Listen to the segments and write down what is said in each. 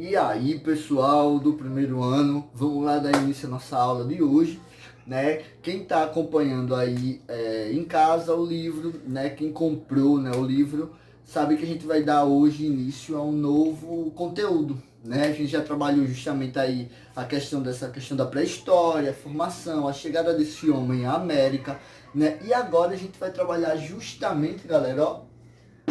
E aí, pessoal do primeiro ano, vamos lá dar início à nossa aula de hoje, né? Quem está acompanhando aí em casa o livro, né? Quem comprou, né, o livro, sabe que a gente vai dar hoje início a um novo conteúdo, né? A gente já trabalhou justamente aí a questão dessa questão da pré-história, a formação, a chegada desse homem à América, né? E agora a gente vai trabalhar justamente, galera, ó,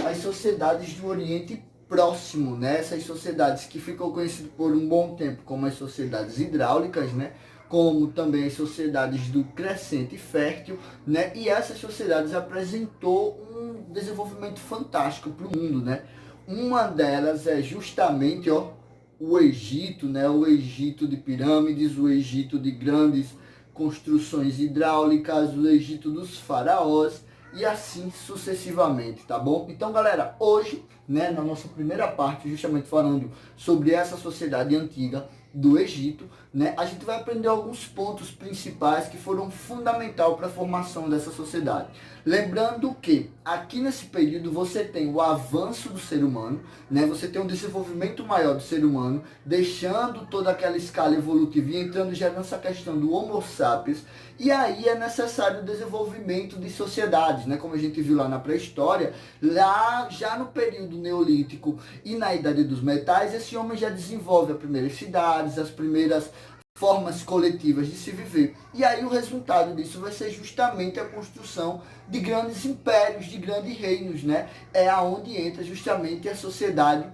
as sociedades do Oriente Próximo, né? Essas sociedades que ficam conhecidas por um bom tempo como as sociedades hidráulicas, né? Como também as sociedades do Crescente Fértil, né? E essas sociedades apresentou um desenvolvimento fantástico para o mundo, né? Uma delas é justamente, ó, o Egito, né? O Egito de pirâmides, o Egito de grandes construções hidráulicas, o Egito dos faraós, e assim sucessivamente, tá bom? Então, galera, hoje, né, na nossa primeira parte, justamente falando sobre essa sociedade antiga do Egito, né, a gente vai aprender alguns pontos principais que foram fundamentais para a formação dessa sociedade. Lembrando que aqui nesse período você tem o avanço do ser humano, né, você tem um desenvolvimento maior do ser humano, deixando toda aquela escala evolutiva e entrando já nessa questão do Homo sapiens, e aí é necessário o desenvolvimento de sociedades, né? Como a gente viu lá na pré-história, lá já no período neolítico e na idade dos metais, esse homem já desenvolve as primeiras cidades, as primeiras formas coletivas de se viver. E aí o resultado disso vai ser justamente a construção de grandes impérios, de grandes reinos, né? É aonde entra justamente a sociedade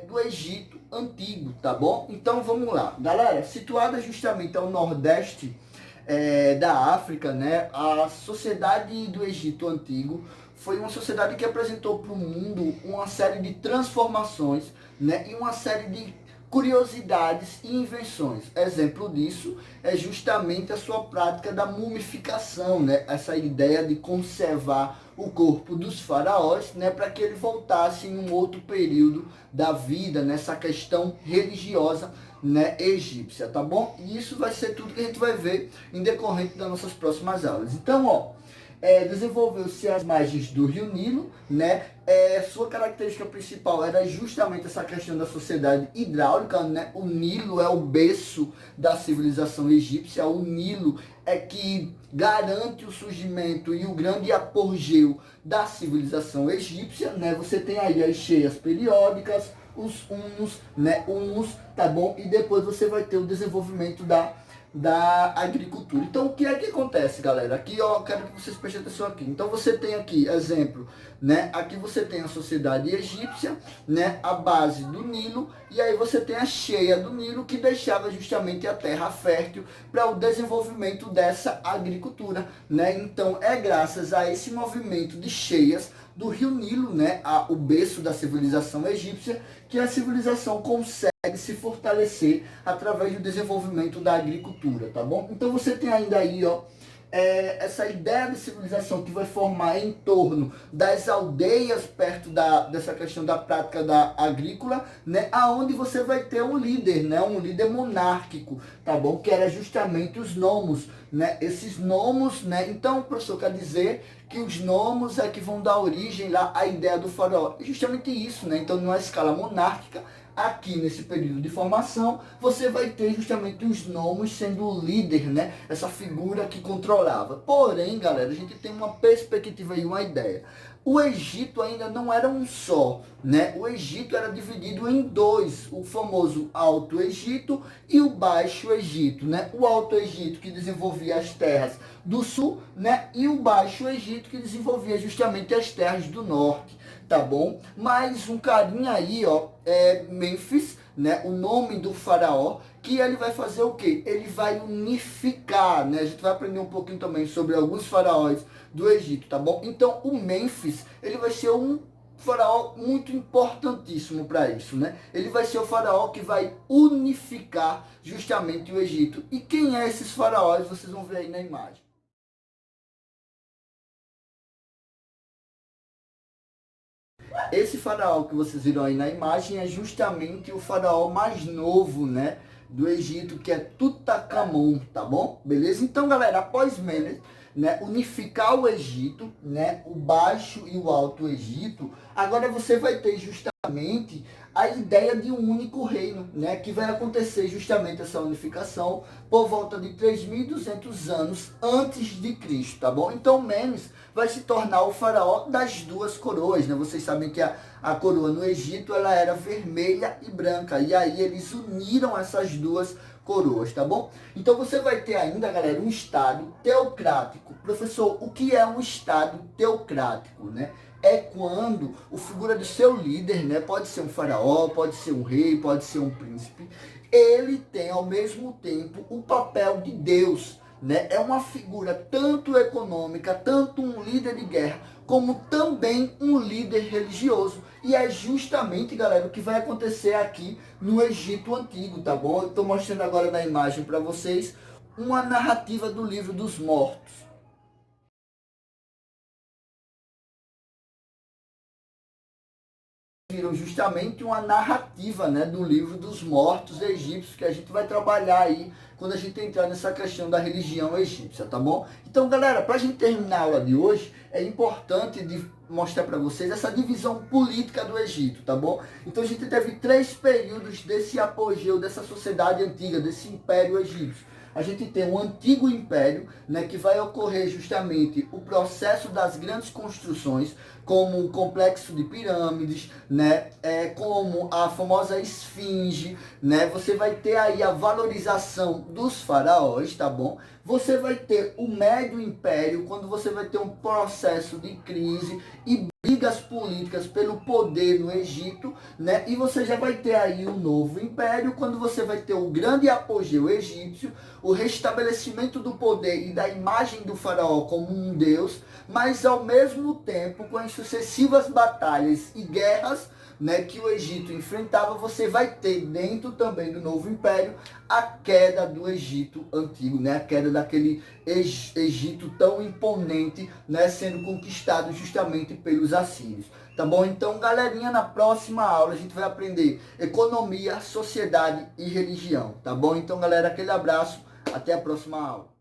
do Egito antigo, tá bom? Então vamos lá. Galera, situada justamente ao nordeste da África, né? A sociedade do Egito Antigo foi uma sociedade que apresentou para o mundo uma série de transformações, né? E uma série de curiosidades e invenções. Exemplo disso é justamente a sua prática da mumificação, né? Essa ideia de conservar o corpo dos faraós, né, para que ele voltasse em um outro período da vida, nessa questão religiosa, né, egípcia, tá bom? E isso vai ser tudo que a gente vai ver em decorrente das nossas próximas aulas. Então, ó, desenvolveu-se às margens do Rio Nilo, né? Sua característica principal era justamente essa questão da sociedade hidráulica, né? O Nilo é o berço da civilização egípcia, o Nilo é que garante o surgimento e o grande apogeu da civilização egípcia, né? Você tem aí as cheias periódicas, os humus, né? Humus, tá bom? E depois você vai ter o desenvolvimento da agricultura. Então, o que é que acontece, galera? Aqui, ó, quero que vocês prestem atenção aqui. Então, você tem aqui, exemplo, né? Aqui você tem a sociedade egípcia, né? A base do Nilo, e aí você tem a cheia do Nilo, que deixava justamente a terra fértil para o desenvolvimento dessa agricultura, né? Então, é graças a esse movimento de cheias do Rio Nilo, né? O berço da civilização egípcia, que a civilização consegue se fortalecer através do desenvolvimento da agricultura, tá bom? Então você tem ainda aí, ó, essa ideia de civilização que vai formar em torno das aldeias perto dessa questão da prática da agrícola, né, aonde você vai ter um líder, né, um líder monárquico, tá bom? Que era justamente os nomos, né? Esses nomos, né? Então, o professor quer dizer que os nomos é que vão dar origem lá à ideia do faraó. É justamente isso, né? Então, numa escala monárquica, aqui nesse período de formação, você vai ter justamente os nomos sendo o líder, né? Essa figura que controlava. Porém, galera, a gente tem uma perspectiva e uma ideia. O Egito ainda não era um só, né? O Egito era dividido em dois, o famoso Alto Egito e o Baixo Egito, né? O Alto Egito que desenvolvia as terras do sul, né? E o Baixo Egito que desenvolvia justamente as terras do norte, tá bom? Mais um carinha aí, ó, Mênfis, né? O nome do faraó, que ele vai fazer o quê? Ele vai unificar, né? A gente vai aprender um pouquinho também sobre alguns faraós do Egito, tá bom? Então, o Mênfis, ele vai ser um faraó muito importantíssimo para isso, né? Ele vai ser o faraó que vai unificar justamente o Egito. E quem é esses faraós? Vocês vão ver aí na imagem. Esse faraó que vocês viram aí na imagem é justamente o faraó mais novo, né, do Egito, que é Tutankhamon, tá bom? Beleza? Então, galera, após Menes, né, unificar o Egito, né, o Baixo e o Alto Egito, agora você vai ter justamente a ideia de um único reino, né, que vai acontecer justamente essa unificação por volta de 3.200 anos antes de Cristo, tá bom? Então Menes vai se tornar o faraó das duas coroas, né? Vocês sabem que a coroa no Egito ela era vermelha e branca, e aí eles uniram essas duas coroas, tá bom? Então você vai ter ainda, galera, um estado teocrático. Professor, o que é um estado teocrático, né? É quando o figura do seu líder, né, pode ser um faraó, pode ser um rei, pode ser um príncipe, ele tem ao mesmo tempo o papel de Deus, né? É uma figura tanto econômica, tanto um líder de guerra, como também um líder religioso. E é justamente, galera, o que vai acontecer aqui no Egito Antigo, tá bom? Eu estou mostrando agora na imagem para vocês uma narrativa do livro dos mortos. Viram justamente uma narrativa, né, do livro dos mortos egípcios, que a gente vai trabalhar aí quando a gente entrar nessa questão da religião egípcia, tá bom? Então, galera, para a gente terminar a aula de hoje, é importante mostrar para vocês essa divisão política do Egito, tá bom? Então, a gente teve 3 períodos desse apogeu, dessa sociedade antiga, desse império egípcio. A gente tem um antigo império, né, que vai ocorrer justamente o processo das grandes construções, como o complexo de pirâmides, né, como a famosa esfinge, né, você vai ter aí a valorização dos faraós, tá bom? Você vai ter o médio império, quando você vai ter um processo de crise e brigas políticas pelo poder no Egito, né? E você já vai ter aí o novo império, quando você vai ter o grande apogeu egípcio, o restabelecimento do poder e da imagem do faraó como um deus, mas ao mesmo tempo, com as sucessivas batalhas e guerras, né, que o Egito enfrentava, você vai ter dentro também do novo império a queda do Egito antigo, né, a queda daquele Egito tão imponente, né, sendo conquistado justamente pelos assírios. Tá bom? Então, galerinha, na próxima aula a gente vai aprender economia, sociedade e religião. Tá bom? Então, galera, aquele abraço. Até a próxima aula.